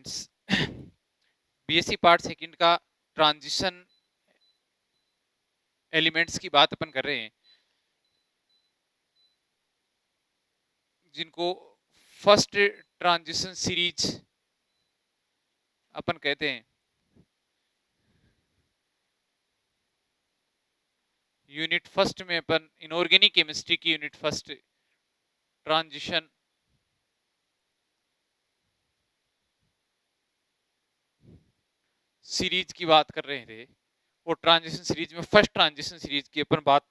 Students, BSc part second का transition elements की बात अपन कर रहे हैं, जिनको फर्स्ट ट्रांजिशन सीरीज अपन कहते हैं। यूनिट फर्स्ट में अपन इनऑर्गेनिक केमिस्ट्री की यूनिट फर्स्ट ट्रांजिशन सीरीज की बात कर रहे थे। वो ट्रांजिशन सीरीज में फर्स्ट ट्रांजिशन सीरीज की अपन बात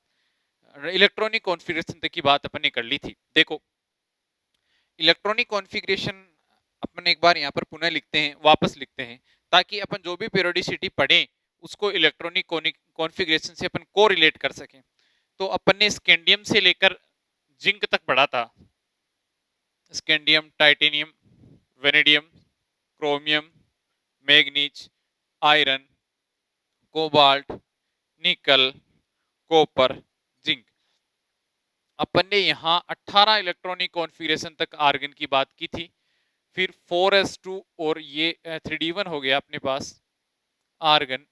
इलेक्ट्रॉनिक कॉन्फ़िगरेशन तक की बात अपन ने कर ली थी। देखो, इलेक्ट्रॉनिक कॉन्फ़िगरेशन अपन एक बार यहाँ पर पुनः लिखते हैं, वापस लिखते हैं, ताकि अपन जो भी पेरियोडिसिटी पढ़ें उसको इलेक्ट्रॉनिक कॉन्फ़िगरेशन से अपन को रिलेट कर सकें। तो अपन ने स्कैंडियम से लेकर जिंक तक पढ़ा था। Scandium, titanium, vanadium, chromium, manganese, iron, cobalt, nickel, copper, zinc. अपन ने यहाँ 18 इलेक्ट्रॉनिक कॉन्फ़िगरेशन तक आर्गन की बात की थी। फिर 4s2 और ये 3d1 हो गया अपने पास argon,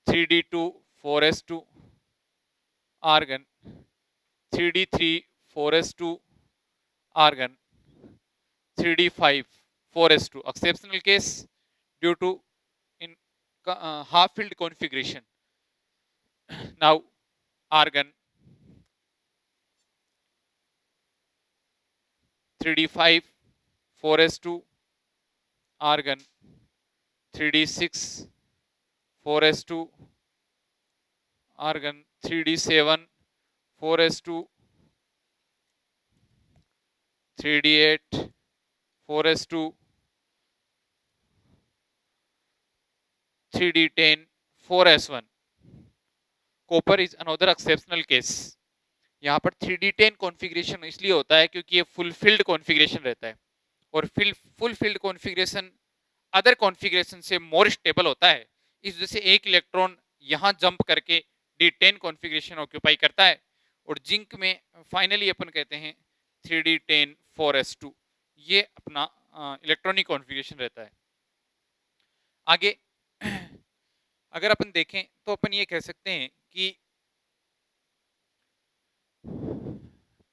3d2 4s2 argon, 3d3 4s2 argon, 3d5 4s2 exceptional case due to in half filled configuration. Now argon 3d5 4s2 argon, 3d6 4s2 argon, 3d7 4s2 3d8 4s2 3d10 4s1. Copper is another exceptional case. यहाँ पर 3d10 configuration इसलिए होता है क्योंकि ये fulfilled configuration रहता है, और फुलफिल्ड कॉन्फ़िगरेशन अदर कॉन्फ़िगरेशन से मोर स्टेबल होता है। इस वजह से एक इलेक्ट्रॉन यहाँ जंप करके d10 कॉन्फ़िगरेशन ऑक्यूपाई करता है, और जिंक में फाइनली अपन कहते हैं 3d10 4s2, ये अपना इलेक्ट्रॉनिक कॉन्फ़िगरेशन रहता है। आगे अगर अपन देखें तो अपन ये कह सकते हैं कि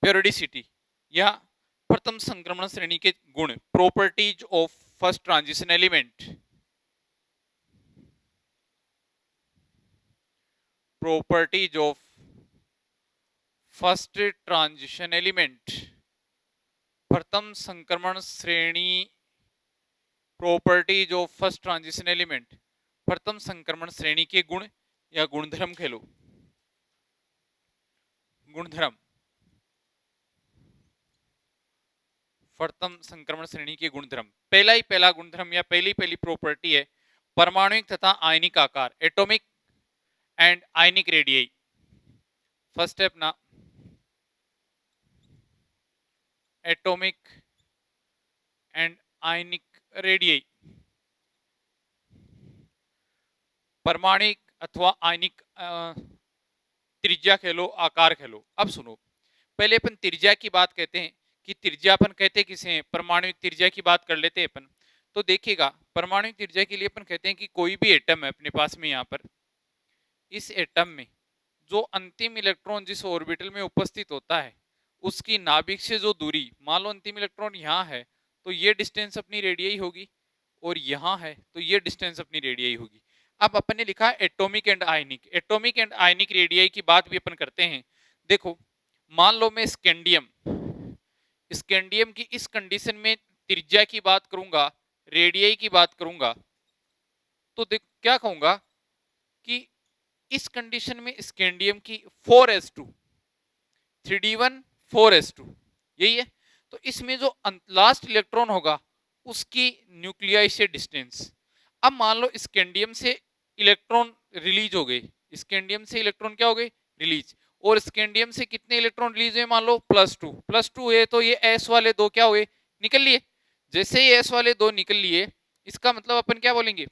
पेरियोडिसिटी या प्रथम संक्रमण श्रेणी के गुण, properties of first transition element, properties of first transition element, प्रथम संक्रमण श्रेणी, properties of first transition element, प्रथम संक्रमण श्रेणी के गुण या गुणधर्म कह लो, गुणधर्म, प्रथम संक्रमण श्रेणी के गुणधर्म। पहला गुणधर्म या पहली प्रॉपर्टी है परमाणुिक तथा आयनिक आकार, atomic and ionic radii. First है अपना एटॉमिक एंड आयनिक रेडियाई, परमाणुिक अथवा आयनिक त्रिज्या कह लो, आकार कह लो। अब सुनो, पहले अपन त्रिज्या की बात कहते हैं कि त्रिज्या अपन कहते किसे हैं, परमाणुिक त्रिज्या की बात कर लेते हैं अपन। तो देखिएगा, परमाणुिक त्रिज्या के लिए अपन कहते हैं कि कोई भी एटम है अपने पास में, यहाँ पर इस एटम में जो अंतिम इलेक्ट्रॉन जिस ऑर्बिटल में उपस्थित होता है उसकी नाभिक से जो दूरी, मान लो अंतिम इलेक्ट्रॉन यहाँ है तो ये डिस्टेंस अपनी रेडियाई होगी, और यहाँ है तो ये डिस्टेंस अपनी रेडियाई होगी। अब अपन ने लिखा atomic and ionic, atomic and ionic radii की बात भी अपन करते हैं। देखो, मान लो मैं स्कैंडियम, स्कैंडियम की इस कंडीशन में त्रिज्या की बात करूंगा, रेडियाई की बात करूंगा, तो देख क्या कहूंगा कि इस कंडीशन में स्कैंडियम की 4s2 3d1 4s2 यही है। तो इसमें जो लास्ट इलेक्ट्रॉन होगा उसकी न्यूक्लियाई से डिस्टेंस। अब मान लो स्कैंडियम से इलेक्ट्रॉन रिलीज हो गए, स्कैंडियम से इलेक्ट्रॉन क्या हो गए, रिलीज, और स्कैंडियम से कितने इलेक्ट्रॉन रिलीज हुए, मान लो +2 है, तो ये s वाले दो क्या हुए, निकल लिए। जैसे ही s वाले दो निकल लिए, इसका मतलब अपन क्या बोलेंगे,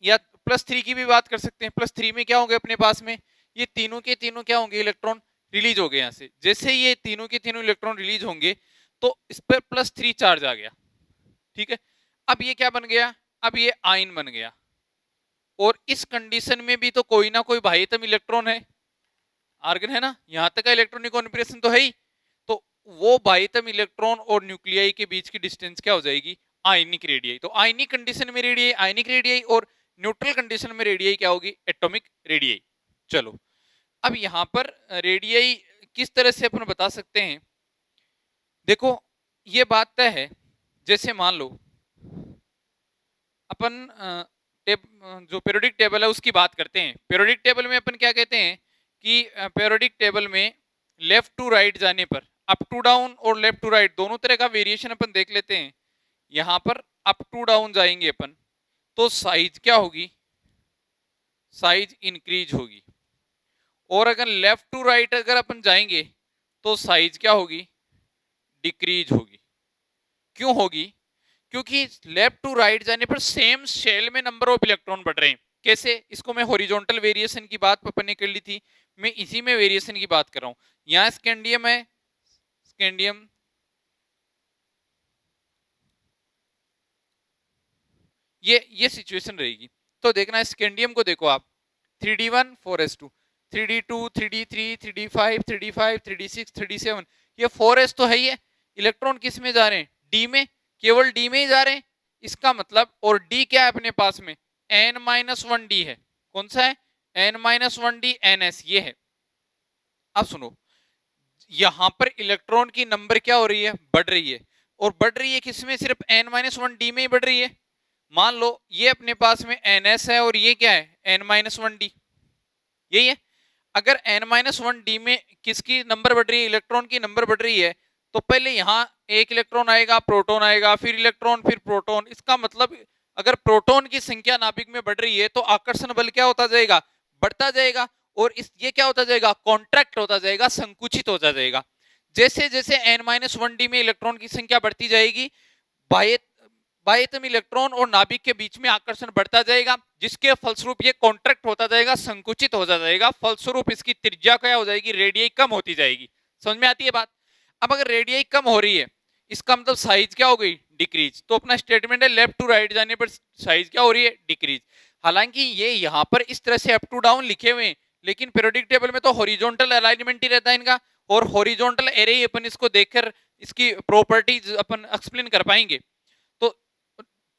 या +3 की भी बात कर सकते हैं। +3 में क्या होंगे अपने पास में, ये तीनों के तीनों क्या होंगे, इलेक्ट्रॉन रिलीज हो गए यहाँ से। जैसे ही ये तीनों के तीनों इलेक्ट्रॉन रिलीज होंगे तो इस पर +3 चार्ज आ गया, ठीक है। अब ये क्या बन गया, अब ये आयन बन गया, और इस कंडीशन में भी तो कोई ना कोई बाह्यतम इलेक्ट्रॉन है, आर्गन है ना, यहां तक का इलेक्ट्रॉनिक कॉन्फिगरेशन तो है ही। तो वो बाह्यतम इलेक्ट्रॉन और न्यूक्लियाई के बीच की डिस्टेंस क्या हो जाएगी, आयनिक रेडियाई। तो आयनिक कंडीशन में रेडियाई आयनिक रेडियाई, और न्यूट्रल कंडीशन में रेडियाई क्या होगी, एटॉमिक रेडियाई। चलो अब यहां पर रेडियाई किस तरह से अपन बता सकते हैं, देखो ये बात तय है, जैसे मान लो अपन जो पीरियोडिक टेबल है उसकी बात करते हैं। पीरियोडिक टेबल में अपन क्या कहते हैं कि पीरियोडिक टेबल में लेफ्ट टू राइट जाने पर, अप टू डाउन और लेफ्ट टू राइट दोनों तरह का वेरिएशन अपन देख लेते हैं। यहां पर अप टू डाउन जाएंगे अपन तो साइज क्या होगी, साइज इंक्रीज होगी, और अगर लेफ्ट टू राइट अगर अपन जाएंगे तो साइज क्या होगी, डिक्रीज होगी। क्यों होगी, क्योंकि लेफ्ट टू राइट जाने पर सेम शेल में नंबर ऑफ इलेक्ट्रॉन बढ़ रहे हैं। कैसे, इसको मैं हॉरिजॉन्टल वेरिएशन की बात अपन ने कर ली थी, मैं इसी में वेरिएशन की बात कर रहा हूं। यहां स्कैंडियम है, स्कैंडियम ये सिचुएशन रहेगी। तो देखना स्कैंडियम को देखो आप, 3d1 4s2, 3d2 3d3 3d5 3d5 3d6 3d7, ये 4s तो है ही है। इलेक्ट्रॉन किस में जा रहे हैं, डी में, केवल डी में ही जा रहे हैं। इसका मतलब, और डी क्या है अपने पास में, n-1d है। कौन सा है, n-1d, ns ये है। अब सुनो, यहां पर इलेक्ट्रॉन की नंबर क्या हो रही है, बढ़ रही है, और बढ़ रही है किसमें, सिर्फ n-1d में ही बढ़ रही है। मान लो ये अपने पास में ns है और ये क्या है, n-1d, यही है। अगर n-1d में किसकी नंबर बढ़ रही है, इलेक्ट्रॉन की नंबर बढ़ रही है, तो पहले यहां एक इलेक्ट्रॉन आएगा, प्रोटॉन आएगा, फिर इलेक्ट्रॉन, फिर प्रोटॉन। इसका मतलब अगर प्रोटॉन की संख्या नाभिक में बढ़ रही है तो आकर्षण बल क्या होता जाएगा, बढ़ता जाएगा, और इस ये क्या होता जाएगा, कॉन्ट्रैक्ट होता जाएगा, संकुचित होता जाएगा। जैसे जैसे n-1d में इलेक्ट्रॉन की संख्या बढ़ती जाएगी, बाह्य बाह्यतम इलेक्ट्रॉन और नाभिक के बीच में आकर्षण बढ़ता जाएगा, जिसके फलस्वरूप ये कॉन्ट्रैक्ट होता जाएगा, संकुचित होता जाएगा, फलस्वरूप इसकी त्रिज्या क्या हो जाएगी, रेडियाई कम होती जाएगी। समझ में आती है बात। अब अगर रेडियाई कम हो रही है, इसका मतलब साइज क्या हो गई, डिक्रीज। तो अपना स्टेटमेंट है लेफ्ट टू राइट जाने पर साइज क्या हो रही है, डिक्रीज। हालांकि ये यहाँ पर इस तरह से अप टू डाउन लिखे हुए हैं, लेकिन पीरियोडिक टेबल में तो हॉरिजॉन्टल अलाइनमेंट ही रहता है इनका, और हॉरिजॉन्टल एरे ही अपन इसको देखकर इसकी प्रॉपर्टीज अपन एक्सप्लेन कर पाएंगे। तो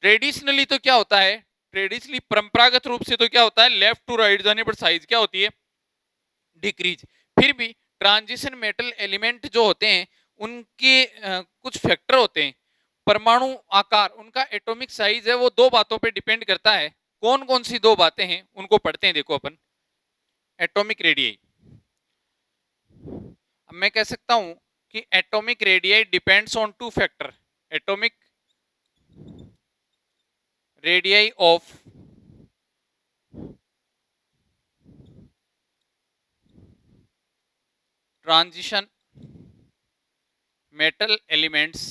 ट्रेडिशनली तो क्या होता है, ट्रेडिशनली परंपरागत रूप से तो क्या होता है, लेफ्ट टू राइट जाने पर साइज क्या होती है, डिक्रीज। फिर भी ट्रांजिशन मेटल एलिमेंट जो होते हैं उनके कुछ फैक्टर होते हैं, परमाणु आकार, उनका एटॉमिक साइज है, वो दो बातों पे डिपेंड करता है। कौन कौन सी दो बातें हैं उनको पढ़ते हैं, देखो अपन। एटॉमिक रेडियाई, अब मैं कह सकता हूं कि atomic radii depends on two factor. Atomic radii of transition metal elements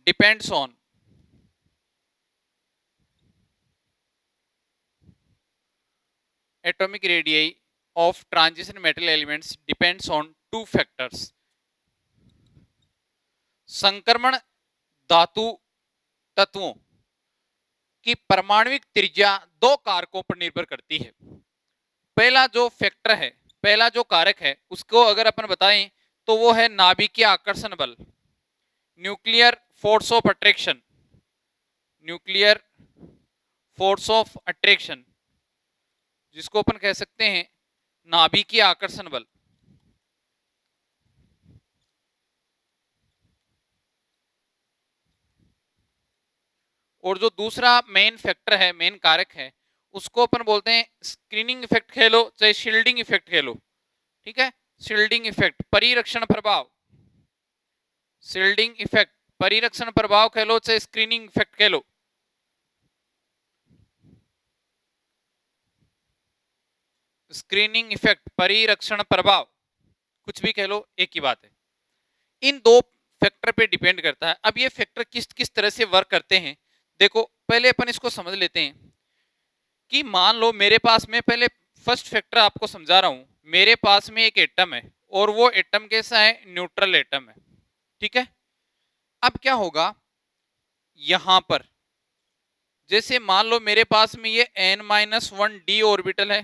depends on atomic radii of transition metal elements depends on two factors. संक्रमण धातु तत्वों की परमाणुविक त्रिज्या दो कारकों पर निर्भर करती है। पहला जो फैक्टर है, पहला जो कारक है, उसको अगर अपन बताएं तो वो है नाभिकीय आकर्षण बल, nuclear force of attraction, nuclear force of attraction, जिसको अपन कह सकते हैं नाभिकीय आकर्षण बल। और जो दूसरा मेन फैक्टर है, मेन कारक है, उसको अपन बोलते हैं स्क्रीनिंग इफेक्ट कह लो, चाहे शील्डिंग इफेक्ट कह लो, ठीक है। शील्डिंग इफेक्ट, परिरक्षण प्रभाव, शील्डिंग इफेक्ट, परिरक्षण प्रभाव कह लो, चाहे स्क्रीनिंग इफेक्ट कह लो। स्क्रीनिंग इफेक्ट, परिरक्षण प्रभाव, कुछ भी कह लो, एक ही बात है। इन दो फैक्टर पे डिपेंड करता है। अब ये फैक्टर किस किस तरह से वर्क करते हैं, देखो पहले अपन इसको समझ लेते हैं कि मान लो मेरे पास में, पहले फर्स्ट फैक्टर आपको समझा रहा हूं, मेरे पास में एक एटम है और वो एटम कैसा है, न्यूट्रल एटम है, ठीक है। अब क्या होगा, यहां पर जैसे मान लो मेरे पास में ये n-1 d ऑर्बिटल है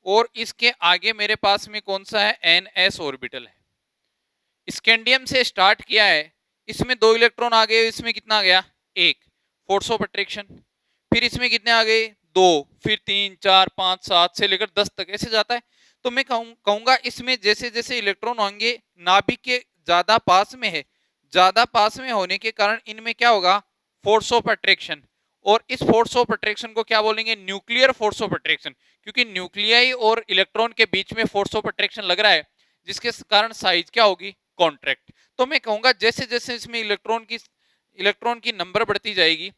और इसके आगे मेरे पास में कौन सा है, ns ऑर्बिटल है। स्कैंडियम से स्टार्ट किया है, इसमें 2 इलेक्ट्रॉन आ गए, इसमें कितना आ गया, 1, फोर्स ऑफ अट्रैक्शन। फिर इसमें कितने आ गए, 2, फिर 3, 4, 5, 7 से लेकर 10 तक ऐसे जाता है। तो मैं कहूंगा इसमें जैसे जैसे इलेक्ट्रॉन होंगे नाभिक के ज्यादा पास में है, ज्यादा पास में होने के कारण इनमें क्या होगा, फोर्स ऑफ अट्रैक्शन। और इस फोर्स ऑफ अट्रैक्शन को क्या बोलेंगे, न्यूक्लियर फोर्स ऑफ अट्रैक्शन, क्योंकि न्यूक्लियाई और इलेक्ट्रॉन के बीच में फोर्स ऑफ अट्रैक्शन लग रहा है, जिसके कारण साइज क्या होगी, कॉन्ट्रैक्ट। तो मैं कहूंगा जैसे जैसे इसमें इलेक्ट्रॉन की नंबर बढ़ती जाएगी,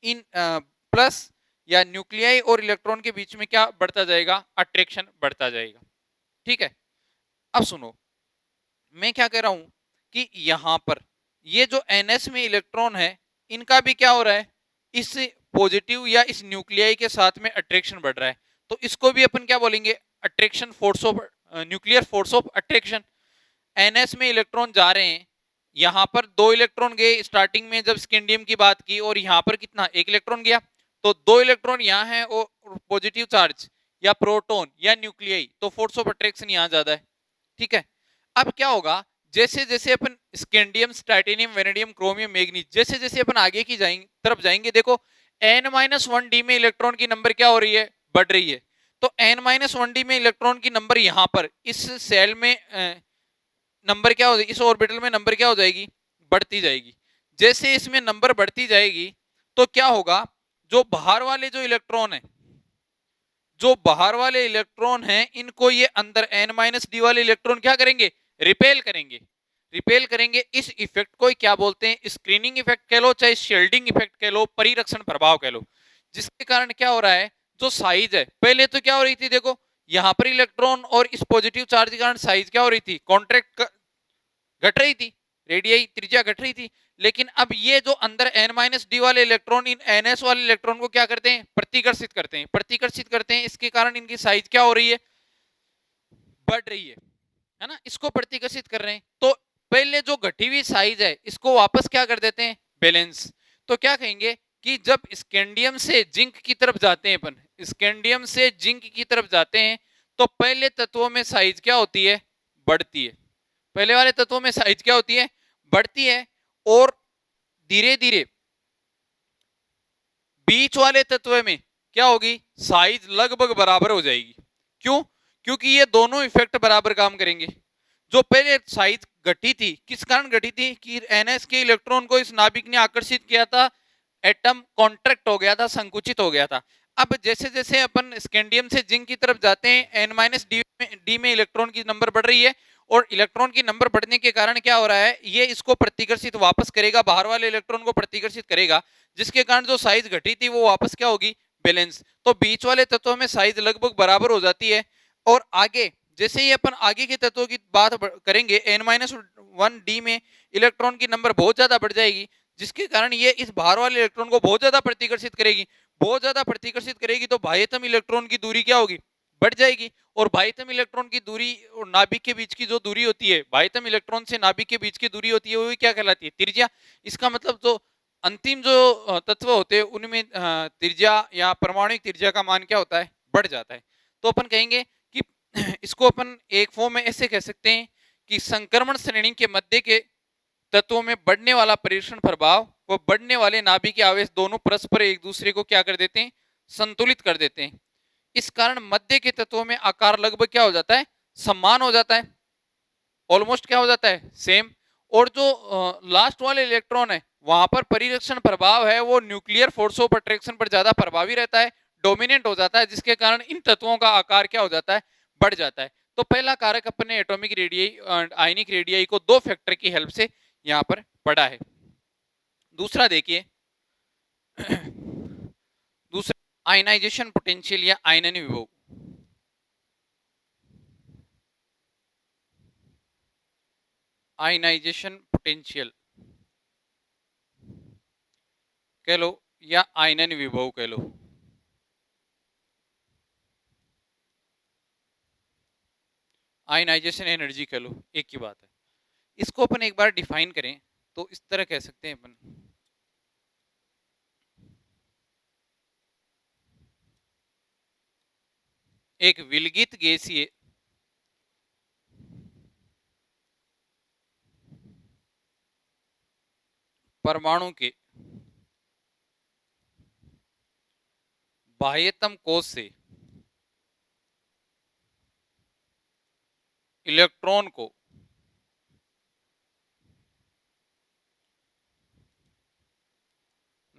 इन प्लस या न्यूक्लियाई और इलेक्ट्रॉन के बीच में क्या बढ़ता जाएगा, अट्रैक्शन बढ़ता जाएगा। ठीक है, अब सुनो मैं क्या कह रहा हूं कि यहां पर ये जो ns में इलेक्ट्रॉन है, इनका भी क्या हो रहा है, इस पॉजिटिव या इस न्यूक्लियाई के साथ में अट्रैक्शन बढ़ रहा है। तो इसको भी अपन क्या बोलेंगे, attraction force of, nuclear force of attraction. ns में इलेक्ट्रॉन जा रहे हैं, यहां पर 2 इलेक्ट्रॉन गए स्टार्टिंग में जब स्कैंडियम की बात की, और यहां पर कितना, 1 इलेक्ट्रॉन गया। तो 2 इलेक्ट्रॉन यहां है और पॉजिटिव चार्ज या प्रोटॉन या न्यूक्लियाई, तो फोर्स ऑफ अट्रैक्शन यहां ज्यादा है। ठीक है, अब क्या होगा, जैसे जैसे अपन scandium, titanium, vanadium, chromium, manganese, जैसे जैसे अपन आगे की तरफ जाएंगे, देखो n-1d में इलेक्ट्रॉन की नंबर क्या हो रही है, बढ़ रही है। तो n-1d में इलेक्ट्रॉन की नंबर यहां पर इस सेल में नंबर क्या हो जाएगी, इस ऑर्बिटल में नंबर क्या हो जाएगी, बढ़ती जाएगी। जैसे इसमें नंबर बढ़ती जाएगी तो क्या होगा, जो बाहर वाले जो इलेक्ट्रॉन है, जो बाहर वाले इलेक्ट्रॉन हैं, इनको ये अंदर n-d वाले इलेक्ट्रॉन क्या करेंगे, रिपेल करेंगे। रिपेल करेंगे, इस इफेक्ट को क्या बोलते हैं, स्क्रीनिंग इफेक्ट कह लो, चाहे शील्डिंग इफेक्ट कह लो, परिरक्षण प्रभाव कह लो। जिसके कारण क्या हो रहा है, जो साइज है, पहले तो क्या हो रही थी, देखो यहां पर इलेक्ट्रॉन और इस पॉजिटिव चार्ज के कारण साइज क्या हो रही थी, कॉन्ट्रैक्ट घट रही थी, रेडियई त्रिज्या घट रही थी। लेकिन अब ये जो अंदर n-d वाले इलेक्ट्रॉन इन ns वाले इलेक्ट्रॉन को क्या करते हैं, प्रतिकर्षित करते हैं, प्रतिकर्षित करते हैं। इसके कारण इनकी साइज क्या हो रही है, बढ़ रही है ना, इसको प्रतिकर्षित कर रहे हैं। तो पहले जो घटी हुई साइज है, इसको वापस क्या कर देते हैं, बैलेंस। तो क्या कहेंगे कि जब स्कैंडियम से जिंक की तरफ जाते हैं अपन, स्कैंडियम से जिंक की तरफ जाते हैं, तो पहले तत्वों में साइज क्या होती है, बढ़ती है। पहले वाले तत्वों में साइज क्या होती है, बढ़ती है। और धीरे धीरे बीच वाले तत्व में क्या होगी, साइज लगभग बराबर हो जाएगी। क्यों, क्योंकि ये दोनों इफेक्ट बराबर काम करेंगे। जो पहले साइज घटी थी, किस कारण घटी थी, कि ns के इलेक्ट्रॉन को इस नाभिक ने आकर्षित किया था, एटम कॉन्ट्रैक्ट हो गया था, संकुचित हो गया था। अब जैसे जैसे अपन स्कैंडियम से जिंक की तरफ जाते हैं, n-d में इलेक्ट्रॉन की नंबर बढ़ रही है, और इलेक्ट्रॉन की नंबर बढ़ने के कारण क्या हो रहा है, ये इसको प्रतिकर्षित वापस करेगा, बाहर वाले इलेक्ट्रॉन को प्रतिकर्षित करेगा, जिसके कारण जो साइज घटी थी वो वापस क्या होगी, बैलेंस। तो बीच वाले तत्वों में साइज लगभग बराबर हो जाती है। और आगे जैसे ही अपन आगे के तत्वों की बात करेंगे, n-1d में इलेक्ट्रॉन की नंबर बहुत ज्यादा बढ़ जाएगी, जिसके कारण ये इस बाहर वाले इलेक्ट्रॉन को बहुत ज्यादा प्रतिकर्षित करेगी। बहुत ज्यादा प्रतिकर्षित करेगी तो बाह्यतम इलेक्ट्रॉन की दूरी क्या होगी, बढ़ जाएगी। और बाह्यतम इलेक्ट्रॉन की दूरी और नाभिक के बीच की जो दूरी होती है, बाह्यतम इलेक्ट्रॉन से नाभिक के बीच की दूरी होती है, वो क्या कहलाती है, त्रिज्या। इसका मतलब जो अंतिम जो तत्व होते हैं उनमें त्रिज्या या परमाणुक त्रिज्या का मान क्या होता है, बढ़ जाता है। तो अपन कहेंगे कि इसको अपन एक फॉर्म में ऐसे कह सकते हैं कि संक्रमण श्रेणी के मध्य के तत्वों में बढ़ने वाला परिरक्षण प्रभाव व बढ़ने वाले नाभिकीय आवेश दोनों परस्पर एक दूसरे को क्या कर देते हैं, संतुलित कर देते हैं। इस कारण मध्य के तत्वों में आकार लगभग क्या हो जाता है, समान हो जाता है, ऑलमोस्ट क्या हो जाता है, सेम। और जो लास्ट वाले इलेक्ट्रॉन है, वहां पर परिरक्षण प्रभाव है वो न्यूक्लियर फोर्स ऑफ अट्रैक्शन पर ज्यादा प्रभावी रहता है, डोमिनेंट हो जाता है, जिसके कारण इन तत्वों का आकार क्या हो जाता है, बढ़ जाता है। तो पहला कारक अपने एटॉमिक रेडियई आयनिक रेडियई को 2 फैक्टर की हेल्प से यहां पर पढ़ा है। दूसरा देखिए, दूसरा आयनाइजेशन पोटेंशियल या आयनन विभव। आयनाइजेशन पोटेंशियल कह लो या आयनन विभव कह लो। आयनाइजेशन एनर्जी कह लो, एक ही बात है। इसको अपन एक बार डिफाइन करें तो इस तरह कह सकते हैं अपन। एक विलगित गैसीय परमाणु के बाह्यतम कोश से इलेक्ट्रॉन को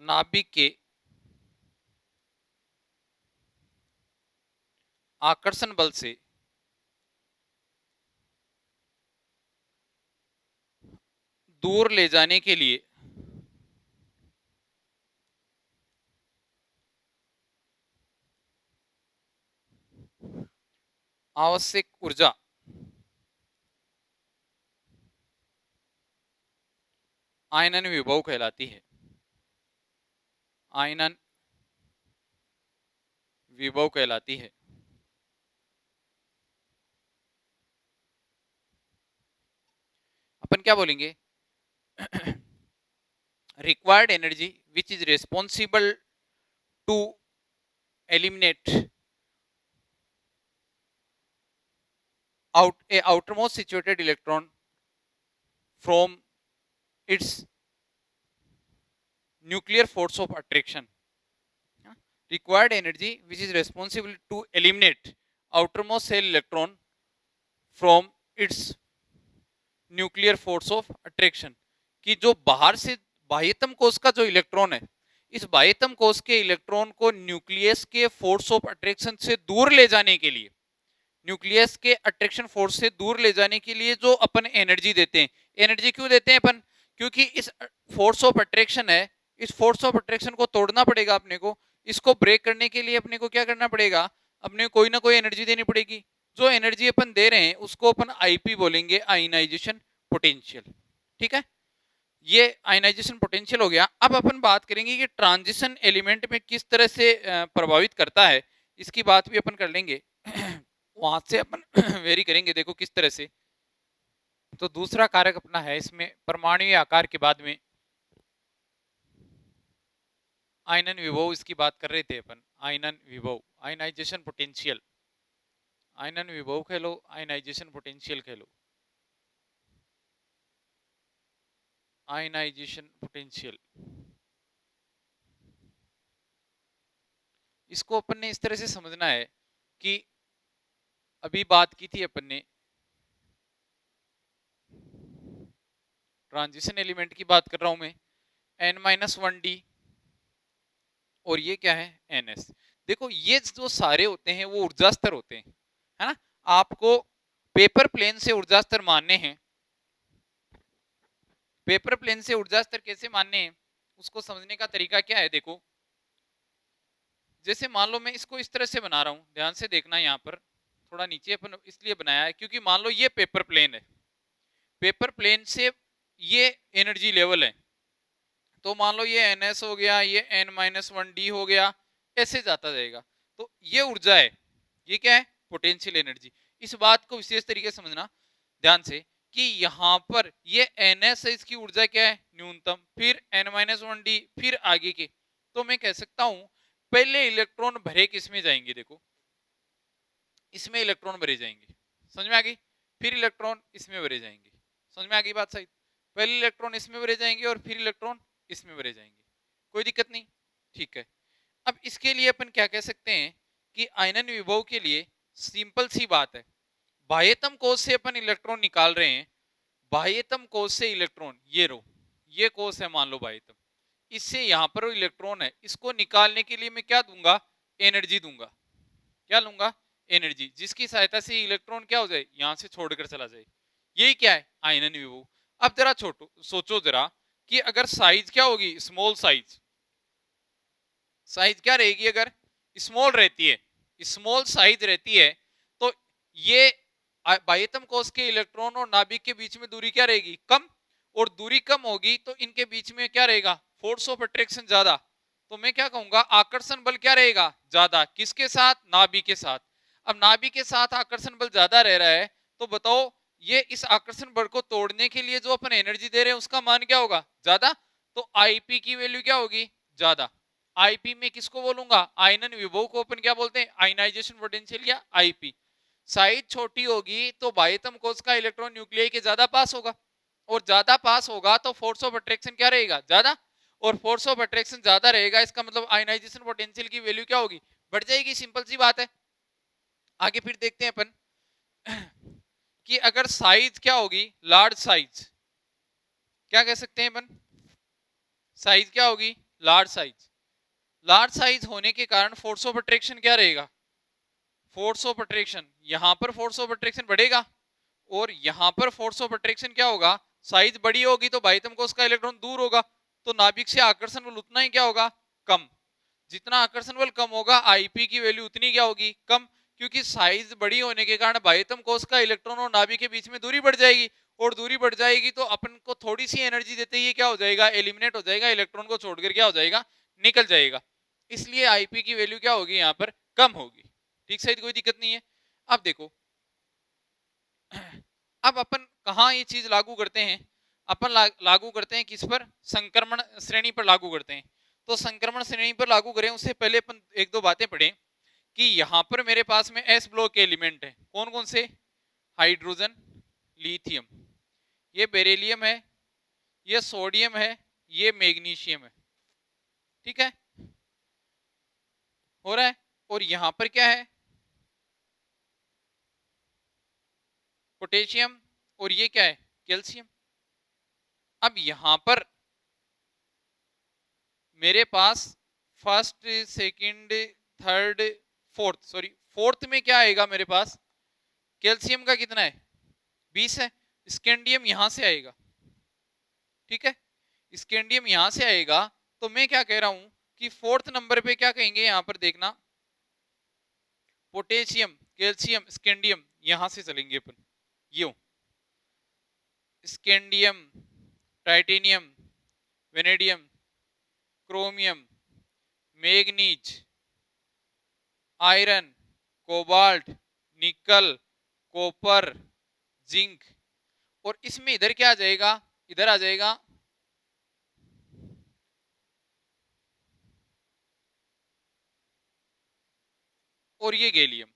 नाभिक के आकर्षण बल से दूर ले जाने के लिए आवश्यक ऊर्जा आयनन विभव कहलाती है। आयनन विभव कहलाती है। अपन क्या बोलेंगे? required energy which is responsible to eliminate a outermost situated electron from its nuclear force of attraction. Required energy which is responsible to eliminate outermost cell electron from its nuclear force of attraction, कि जो बाहर से बाह्यतम कोश का जो electron है, इस बाह्यतम कोश के इलेक्ट्रॉन को न्यूक्लियस के फोर्स ऑफ अट्रैक्शन से दूर ले जाने के लिए, न्यूक्लियस के अट्रैक्शन फोर्स से दूर ले जाने के लिए जो अपन एनर्जी देते हैं। एनर्जी क्यों देते हैं अपन? क्योंकि इस फोर्स ऑफ अट्रैक्शन है, इस फोर्स ऑफ अट्रैक्शन को तोड़ना पड़ेगा अपने को। इसको ब्रेक करने के लिए अपने को क्या करना पड़ेगा? अपने कोई ना कोई एनर्जी देनी पड़ेगी। जो एनर्जी अपन दे रहे हैं उसको अपन आईपी बोलेंगे, आयनाइजेशन पोटेंशियल। ठीक है, ये आयनाइजेशन पोटेंशियल हो गया। अब अपन बात करेंगे कि ट्रांजिशन एलिमेंट में किस तरह से प्रभावित करता है, इसकी बात भी अपन कर लेंगे। वहां से अपन वेरी करेंगे, देखो किस तरह से। तो दूसरा कारक अपना है इसमें परमाणु आकार के बाद में आयनन विभव, इसकी बात कर रहे थे अपन। आयनन विभव, आयनाइजेशन पोटेंशियल, आयनन विभव कह लो, आयनाइजेशन पोटेंशियल कह लो। आयनाइजेशन पोटेंशियल, इसको अपन ने इस तरह से समझना है कि अभी बात की थी अपन ने, ट्रांजिशन एलिमेंट की बात कर रहा हूं मैं, n-1d, और ये क्या है? ns। देखो ये जो सारे होते हैं वो ऊर्जा स्तर होते हैं, है ना। आपको पेपर प्लेन से ऊर्जा स्तर मानने हैं। पेपर प्लेन से ऊर्जा स्तर कैसे मानने हैं, उसको समझने का तरीका क्या है? देखो, जैसे मान लो मैं इसको इस तरह से बना रहा हूं, ध्यान से देखना, यहाँ पर थोड़ा नीचे अपन इसलिए बनाया है क्योंकि मान लो ये पेपर प्लेन है, पेपर प्लेन से ये एनर्जी लेवल है, तो मान लो ये ns हो गया, ये n-1d हो गया, ऐसे जाता जाएगा। तो ये ऊर्जा है, ये क्या है? Potential energy. इस बात को विशेष तरीके से समझना ध्यान से कि यहाँ पर ये ns है, इसकी ऊर्जा क्या है? न्यूनतम, फिर n-1d, फिर आगे के। तो मैं कह सकता हूं पहले इलेक्ट्रॉन भरे किस में जाएंगे? देखो, इसमें इलेक्ट्रॉन भरे जाएंगे, समझ में आ गई? फिर इलेक्ट्रॉन इसमें भरे जाएंगे, समझ में आ गई बात? सही, पहले इलेक्ट्रॉन इसमें भरे जाएंगे और फिर इलेक्ट्रॉन इसमें भरे जाएंगे, कोई दिक्कत नहीं। ठीक है, अब इसके लिए अपन क्या कह सकते हैं कि आयनन विभव के लिए सिंपल सी बात है, बाह्यतम कोश से अपन इलेक्ट्रॉन निकाल रहे हैं, बाह्यतम कोश से इलेक्ट्रॉन, ये रो, ये कोश है मान लो बाह्यतम, इससे यहाँ पर इलेक्ट्रॉन है, इसको निकालने के लिए मैं क्या दूंगा? एनर्जी दूंगा। क्या लूंगा? एनर्जी, जिसकी सहायता से इलेक्ट्रॉन क्या हो जाए? यहां से छोड़कर चला जाए। यही क्या है? आयनन विभव। अब जरा छोटो सोचो जरा कि अगर साइज क्या होगी? स्मॉल साइज, साइज क्या रहेगी? अगर स्मॉल रहती है, स्मॉल साइज रहती है, तो ये बाह्यतम कोश के इलेक्ट्रॉन और नाभिक के बीच में दूरी क्या रहेगी? कम। और दूरी कम होगी तो इनके बीच में क्या रहेगा? फोर्स ऑफ अट्रैक्शन ज्यादा। तो मैं क्या कहूंगा? आकर्षण बल क्या रहेगा? ज्यादा। किसके साथ? नाभिक के साथ। अब नाभिक के साथ आकर्षण बल ज्यादा रह रहा है, तो बताओ ये इस आकर्षण बल को तोड़ने के लिए जो अपन एनर्जी दे रहे हैं उसका मान क्या होगा, ज्यादा, तो आईपी की वैल्यू क्या होगी, ज्यादा। आईपी में किसको बोलूंगा, आयनन विभव को अपन क्या बोलते हैं, आयनाइजेशन पोटेंशियल या आईपी। साइज छोटी होगी तो बाह्यतम कोश का इलेक्ट्रॉन न्यूक्लियस के ज्यादा पास होगा, और ज्यादा पास होगा तो फोर्स ऑफ अट्रैक्शन क्या रहेगा, ज्यादा, और फोर्स ऑफ अट्रैक्शन ज्यादा रहेगा, इसका मतलब आयनाइजेशन पोटेंशियल की वैल्यू क्या होगी, बढ़ जाएगी। सिंपल सी बात है। आगे फिर देखते हैं अपन कि अगर साइज क्या होगी, लार्ज साइज, क्या कह सकते हैं अपन, साइज क्या होगी, लार्ज साइज। लार्ज साइज होने के कारण फोर्स ऑफ अट्रैक्शन क्या रहेगा, फोर्स ऑफ अट्रैक्शन, यहां पर फोर्स ऑफ अट्रैक्शन बढ़ेगा, और यहां पर फोर्स ऑफ अट्रैक्शन क्या होगा, साइज बड़ी होगी तो बाह्यतम कोश का इलेक्ट्रॉन दूर होगा, तो नाभिक से आकर्षण बल उतना ही क्या होगा, कम। जितना आकर्षण बल कम होगा आईपी की वैल्यू उतनी क्या होगी, कम, क्योंकि साइज बड़ी होने के कारण बाह्यतम कोश का इलेक्ट्रॉन और नाभिक के बीच में दूरी बढ़ जाएगी, और दूरी बढ़ जाएगी तो अपन को थोड़ी सी एनर्जी देते ही क्या हो जाएगा, एलिमिनेट हो जाएगा, इलेक्ट्रॉन को छोड़कर क्या हो जाएगा, निकल जाएगा। इसलिए आईपी की वैल्यू क्या होगी, यहाँ पर कम होगी। ठीक सही, कोई दिक्कत नहीं है। अब देखो, अब अपन कहा ये चीज लागू करते हैं, अपन लागू करते हैं किस पर, संक्रमण श्रेणी पर लागू करते हैं। तो संक्रमण श्रेणी पर लागू करें उससे पहले अपन एक दो बातें पढ़ें कि यहां पर मेरे पास में एस ब्लॉक के एलिमेंट है, कौन कौन से, हाइड्रोजन, लिथियम, ये बेरिलियम है, ये सोडियम है, ये मैग्नीशियम है। ठीक है, हो रहा है। और यहां पर क्या है, पोटेशियम, और ये क्या है, कैल्शियम। अब यहां पर मेरे पास first, second, third, fourth, sorry fourth में क्या आएगा मेरे पास, कैल्शियम का कितना है, 20 है। स्कैंडियम यहां से आएगा, ठीक है, स्कैंडियम यहां से आएगा। तो मैं क्या कह रहा हूं कि फोर्थ नंबर पे क्या कहेंगे, यहां पर देखना, पोटेशियम, कैल्शियम, स्कैंडियम, यहां से चलेंगे अपन, यो scandium, titanium, vanadium, chromium, manganese, iron, cobalt, nickel, copper, zinc, और इसमें इधर क्या आ जाएगा, इधर आ जाएगा और ये गैलियम।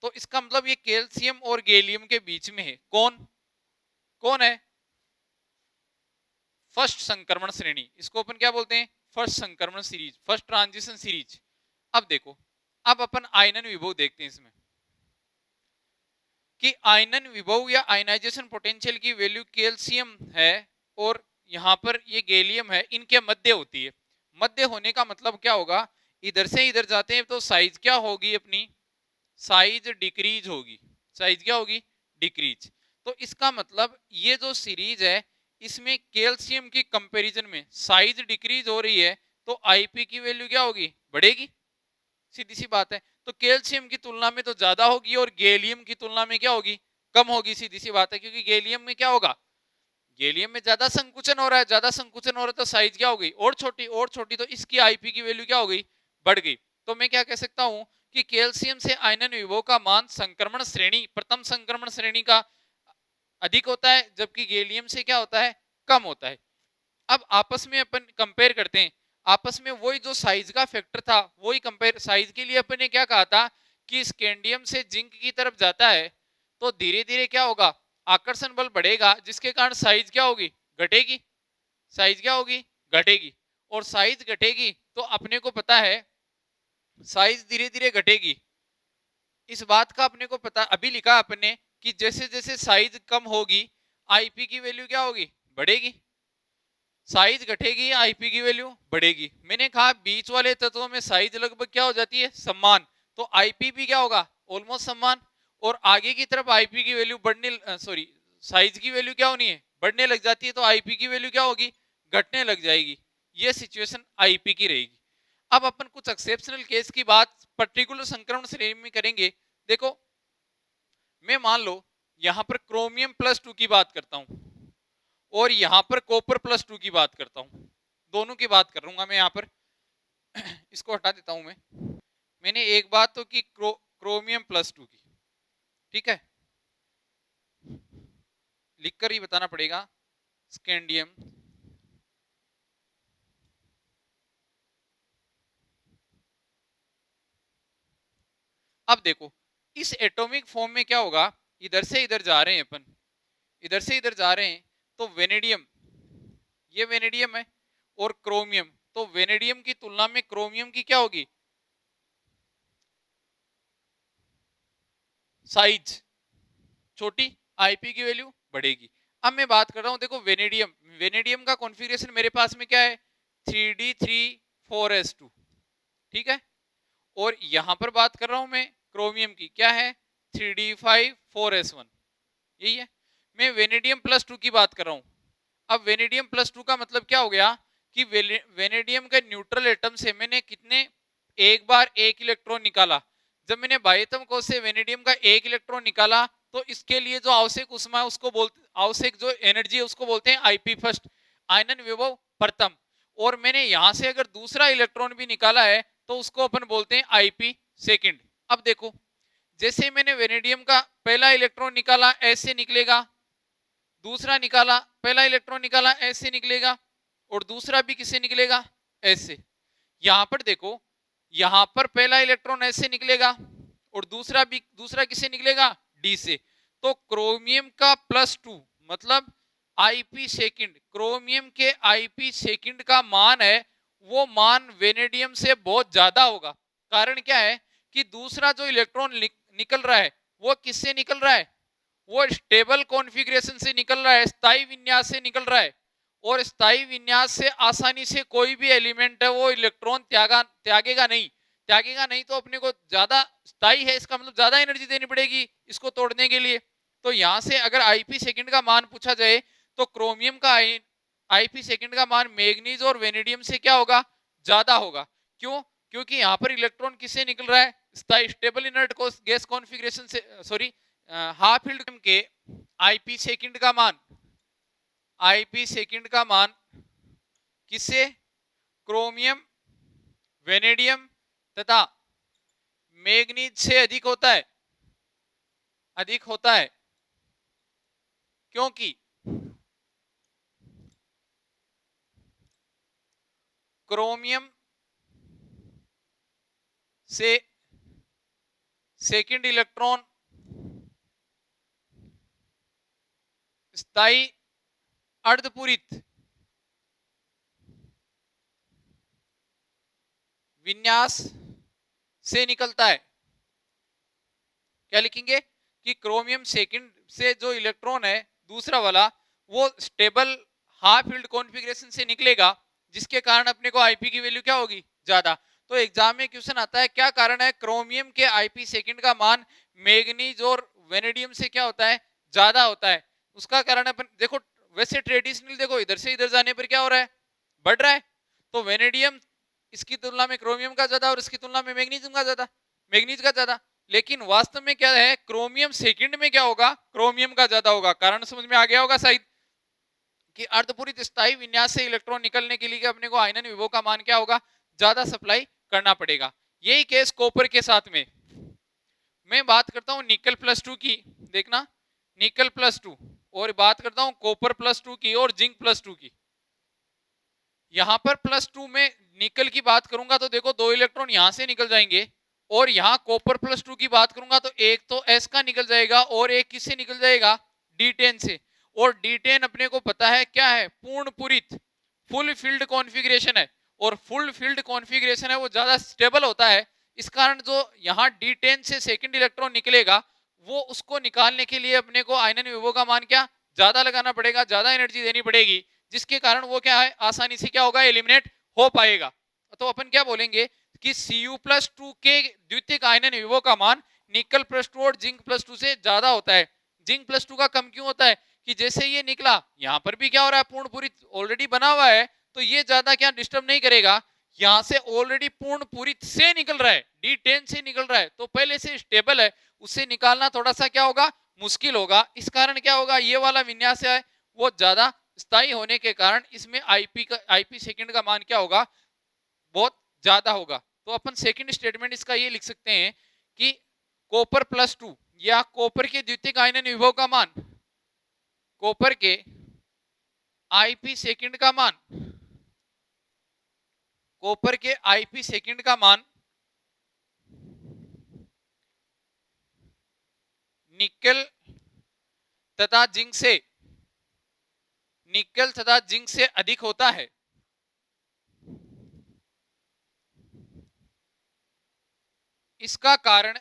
तो इसका मतलब ये कैल्शियम और गैलियम के बीच में है, कौन कौन है, फर्स्ट संक्रमण श्रेणी, इसको अपन क्या बोलते हैं, फर्स्ट संक्रमण सीरीज, फर्स्ट ट्रांजिशन सीरीज। अब देखो, अब अपन आयनन विभव देखते हैं इसमें कि आयनन विभव या आयनाइजेशन पोटेंशियल की वैल्यू कैल्शियम है और यहां पर ये गैलियम है, इनके मध्य होती है। मध्य होने का मतलब क्या होगा, इधर से इधर जाते हैं तो साइज क्या होगी अपनी, साइज डिक्रीज होगी, साइज क्या होगी, डिक्रीज। तो इसका मतलब ये जो सीरीज है इसमें कैल्शियम की कंपैरिजन में साइज डिक्रीज हो रही है, तो आईपी की वैल्यू क्या होगी, बढ़ेगी, सीधी सी बात है। तो कैल्शियम की तुलना में तो ज्यादा होगी और गैलियम की तुलना में क्या होगी, कम होगी, सीधी सी बात है, क्योंकि गैलियम में क्या होगा, गैलियम में ज्यादा संकुचन हो रहा है, ज्यादा संकुचन हो रहा है तो साइज क्या हो गई, और छोटी, और छोटी, तो इसकी आईपी की वैल्यू क्या हो गई, बढ़ गई। तो मैं क्या कह सकता हूं कि कैल्शियम से आयनन विभव का मान संक्रमण श्रेणी, प्रथम संक्रमण श्रेणी का अधिक होता है, जबकि गैलियम से क्या होता है, कम होता है। अब आपस में अपन कंपेयर करते हैं, आपस में वही जो साइज का फैक्टर था वही कंपेयर, साइज के लिए अपन ने क्या कहा था कि स्कैंडियम से जिंक की तरफ जाता है तो धीरे धीरे क्या होगा, आकर्षण बल बढ़ेगा, जिसके कारण साइज क्या होगी, घटेगी, साइज क्या होगी, घटेगी, और साइज घटेगी तो अपने को पता है साइज धीरे धीरे घटेगी। इस बात का अपने को पता, अभी लिखा अपने कि जैसे जैसे साइज कम होगी आईपी की वैल्यू क्या होगी, बढ़ेगी, साइज घटेगी आईपी की वैल्यू बढ़ेगी। मैंने कहा बीच वाले तत्वों में साइज लगभग क्या हो जाती है, समान, तो आईपी भी क्या होगा, ऑलमोस्ट समान, और आगे की तरफ आईपी की वैल्यू बढ़ने, सॉरी साइज की वैल्यू क्या होनी है, बढ़ने लग जाती है, तो आईपी की वैल्यू क्या होगी, घटने लग जाएगी। ये सिचुएशन आईपी की रहेगी। अब अपन कुछ एक्सेप्शनल केस की बात पर्टिकुलर संक्रमण श्रेणी में करेंगे। देखो, मैं मान लो यहां पर क्रोमियम +2 की बात करता हूं और यहां पर कॉपर +2 की बात करता हूं, दोनों की बात करूंगा मैं यहां पर इसको हटा देता हूं मैं। मैंने एक बात तो की क्रोमियम +2 की, ठीक है, लिखकर ही बताना पड़ेगा, स्कैंडियम। अब देखो इस एटॉमिक फॉर्म में क्या होगा, इधर से इधर जा रहे हैं अपन, इधर से इधर जा रहे हैं, तो वेनेडियम, ये वेनेडियम है, और क्रोमियम, तो वेनेडियम की तुलना में क्रोमियम की क्या होगी, साइज छोटी, आईपी की वैल्यू बढ़ेगी। अब मैं बात कर रहा हूं, देखो वेनेडियम, वेनेडियम का कॉन्फ़िगरेशन मेरे पास में क्या है, 3d3 4s2, ठीक है। और यहां पर बात कर रहा हूं मैं क्रोमियम की, क्या है, 3d5 4s1, यही है। मैं वेनेडियम प्लस 2 की बात कर रहा हूं। अब वेनेडियम प्लस 2 का मतलब क्या हो गया कि वेनेडियम के न्यूट्रल एटम से मैंने कितने, एक बार एक इलेक्ट्रॉन निकाला। जब मैंने बाह्यतम कोश से वेनेडियम का एक इलेक्ट्रॉन निकाला, तो इसके लिए जो आवश्यक उष्मा है उसको बोलते, आवश्यक जो एनर्जी है उसको बोलते हैं आईपी फर्स्ट, आयनन विभव प्रथम। और मैंने यहां से अगर दूसरा इलेक्ट्रॉन भी निकाला है तो उसको अपन बोलते हैं आईपी सेकंड। अब देखो जैसे मैंने वेनेडियम का पहला इलेक्ट्रॉन निकाला, ऐसे निकलेगा, दूसरा निकाला, पहला इलेक्ट्रॉन निकाला, ऐसे निकलेगा, और दूसरा भी किससे निकलेगा, ऐसे। यहां पर देखो, यहां पर पहला इलेक्ट्रॉन ऐसे निकलेगा और दूसरा भी, दूसरा किससे निकलेगा, डी से। तो क्रोमियम का +2 मतलब आईपी सेकंड, क्रोमियम के आईपी सेकंड का मान है, वो मान वेनेडियम से बहुत ज्यादा होगा। कारण क्या है कि दूसरा जो इलेक्ट्रॉन निकल रहा है वो किससे निकल रहा है, वो स्टेबल कॉन्फ़िगरेशन से निकल रहा है, स्थायी विन्यास से निकल रहा है। और स्थायी विन्यास से आसानी से कोई भी एलिमेंट है वो इलेक्ट्रॉन त्यागेगा नहीं, त्यागेगा नहीं, तो अपने को ज्यादा स्थायी है, इसका मतलब ज्यादा एनर्जी देनी पड़ेगी इसको तोड़ने के लिए। तो यहां से अगर आईपी सेकंड का मान पूछा जाए तो क्रोमियम का आईपी सेकंड का मान मैग्नीज और वेनेडियम से क्या होगा, ज्यादा होगा। क्यों, क्योंकि यहाँ पर इलेक्ट्रॉन किससे निकल रहा है, स्थायी स्टेबल इनर्ट गैस कॉन्फ़िगरेशन से, सॉरी हाफ फील्ड के आईपी सेकंड का मान, आईपी सेकंड का मान किससे, क्रोमियम, वेनेडियम तथा मैग्नीज से अधिक होता है, अधिक होता है। क्योंकि क्रोमियम से सेकंड इलेक्ट्रॉन स्थायी अर्धपूरित विन्यास से निकलता है। क्या लिखेंगे कि क्रोमियम सेकंड से जो इलेक्ट्रॉन है दूसरा वाला, वो स्टेबल हाफ फील्ड कॉन्फ़िगरेशन से निकलेगा, जिसके कारण अपने को आईपी की वैल्यू क्या होगी, ज्यादा। तो एग्जाम में क्वेश्चन आता है क्या कारण है क्रोमियम के आईपी सेकंड का मान मैग्नीज और वेनेडियम से क्या होता है, ज्यादा होता है। उसका कारण अपन देखो, वैसे ट्रेडिशनल देखो इधर से इधर जाने पर क्या हो रहा है, बढ़ रहा है। तो वेनेडियम इसकी तुलना में क्रोमियम का ज्यादा और इसकी तुलना में मैग्नीशियम का ज्यादा, मैग्नीज का ज्यादा। लेकिन वास्तव में क्या है, क्रोमियम सेकंड में क्या होगा, क्रोमियम का ज्यादा होगा। कारण समझ में आ गया होगा शायद कि अर्धपूरित स्थायी विन्यास से इलेक्ट्रॉन निकलने के लिए अपने को आयनन विभव का मान क्या होगा, ज्यादा सप्लाई करना पड़ेगा। यही केस कॉपर के साथ में। मैं बात करता हूं निकल +2 की, देखना निकल +2, और बात करता हूं कॉपर +2 की और जिंक +2 की। यहां पर +2 में निकल की बात करूंगा तो देखो 2 इलेक्ट्रॉन यहां से निकल जाएंगे, और यहां कॉपर +2 की बात करूंगा तो एक तो s का निकल जाएगा और एक किससे निकल जाएगा, D10 से। और D10 अपने को पता है क्या है, पूर्ण पूरित फुल फील्ड कॉन्फ़िगरेशन है, और फुल फील्ड कॉन्फ़िगरेशन है वो ज्यादा स्टेबल होता है। इस कारण जो यहाँ D10 से सेकंड इलेक्ट्रॉन निकलेगा, वो उसको निकालने के लिए अपने को आयनन विभव का मान क्या, ज्यादा लगाना पड़ेगा, ज्यादा एनर्जी देनी पड़ेगी, जिसके कारण वो क्या है, आसानी से क्या होगा, एलिमिनेट हो पाएगा। तो अपन क्या बोलेंगे कि Cu+2 के द्वितीयक आयनन विभव का मान निकल +2 और जिंक +2 से ज्यादा होता है। जिंक +2 का कम क्यों होता है कि जैसे ये निकला, यहां पर भी क्या हो रहा है, पूर्ण पूरित ऑलरेडी बना हुआ है, तो ये ज्यादा क्या डिस्टर्ब नहीं करेगा। यहां से ऑलरेडी पूर्ण पूरित से निकल रहा है, D10 से निकल रहा है, तो पहले से स्टेबल है, उससे निकालना थोड़ा सा क्या होगा, मुश्किल होगा। इस कारण क्या होगा, ये वाला विन्यास है वो ज्यादा स्थायी होने के कारण इसमें आईपी सेकंड का मान क्या होगा, बहुत ज्यादा होगा। तो अपन सेकंड स्टेटमेंट इसका ये लिख सकते हैं कि कॉपर +2 या कॉपर के द्वितीयक आयनन विभव का मान, कॉपर के आईपी सेकंड का मान, कॉपर के आईपी सेकंड का मान निकेल तथा जिंक से, निकेल तथा जिंक से अधिक होता है। इसका कारण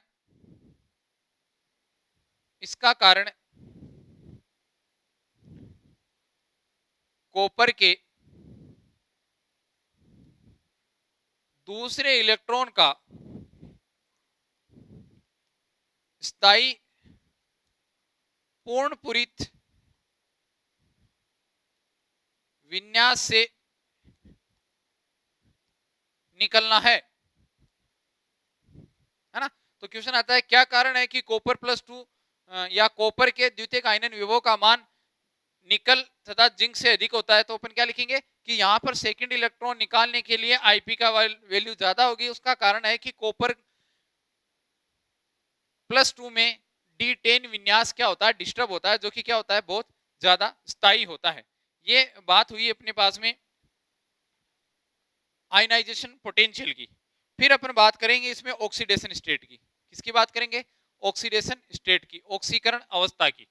कॉपर के दूसरे इलेक्ट्रॉन का स्थायी पूर्ण पूरित विन्यास से निकलना है ना। तो क्वेश्चन आता है क्या कारण है कि कॉपर +2 या कॉपर के द्वितीयक आयनन विभव का मान निकल तथा जिंक से अधिक होता है। तो अपन क्या लिखेंगे कि यहाँ पर सेकंड इलेक्ट्रॉन निकालने के लिए आईपी का वैल्यू ज्यादा होगी। उसका कारण है कि कॉपर +2 में D10 विन्यास क्या होता है, डिस्टर्ब होता है, जो कि क्या होता है, बहुत ज्यादा स्थायी होता है। ये बात हुई अपने पास में आयनाइजेशन पोटेंशियल की। फिर अपन बात करेंगे इसमें ऑक्सीडेशन स्टेट की। किसकी बात करेंगे? ऑक्सीडेशन स्टेट की, ऑक्सीकरण अवस्था की।